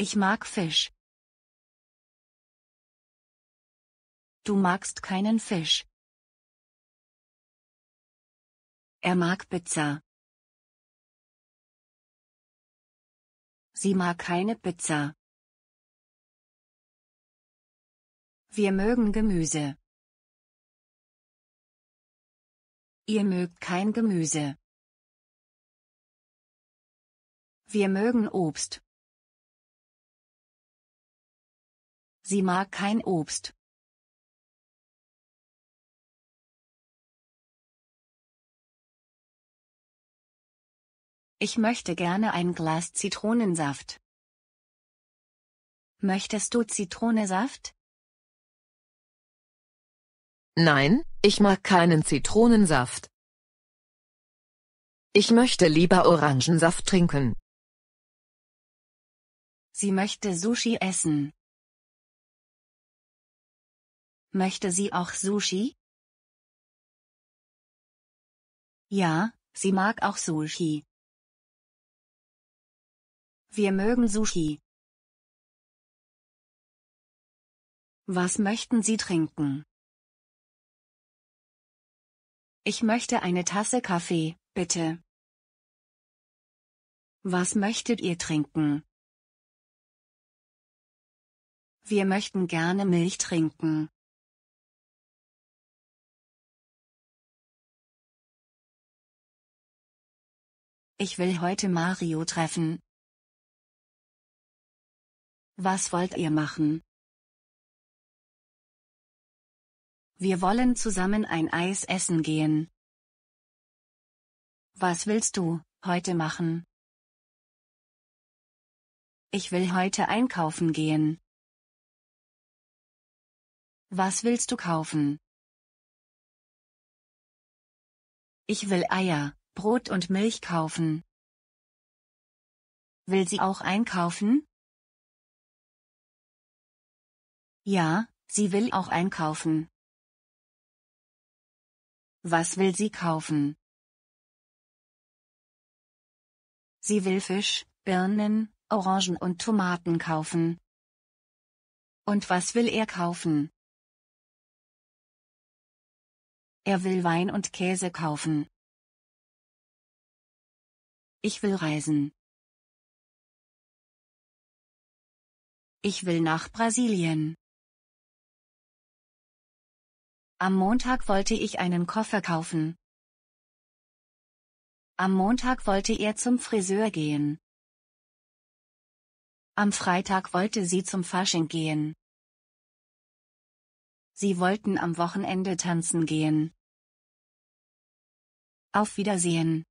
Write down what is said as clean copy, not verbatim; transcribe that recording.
Ich mag Fisch. Du magst keinen Fisch. Er mag Pizza. Sie mag keine Pizza. Wir mögen Gemüse. Ihr mögt kein Gemüse. Wir mögen Obst. Sie mag kein Obst. Ich möchte gerne ein Glas Zitronensaft. Möchtest du Zitronensaft? Nein, ich mag keinen Zitronensaft. Ich möchte lieber Orangensaft trinken. Sie möchte Sushi essen. Möchte sie auch Sushi? Ja, sie mag auch Sushi. Wir mögen Sushi. Was möchten Sie trinken? Ich möchte eine Tasse Kaffee, bitte. Was möchtet ihr trinken? Wir möchten gerne Milch trinken. Ich will heute Mario treffen. Was wollt ihr machen? Wir wollen zusammen ein Eis essen gehen. Was willst du heute machen? Ich will heute einkaufen gehen. Was willst du kaufen? Ich will Eier, Brot und Milch kaufen. Will sie auch einkaufen? Ja, sie will auch einkaufen. Was will sie kaufen? Sie will Fisch, Birnen, Orangen und Tomaten kaufen. Und was will er kaufen? Er will Wein und Käse kaufen. Ich will reisen. Ich will nach Brasilien. Am Montag wollte ich einen Koffer kaufen. Am Montag wollte er zum Friseur gehen. Am Freitag wollte sie zum Fasching gehen. Sie wollten am Wochenende tanzen gehen. Auf Wiedersehen.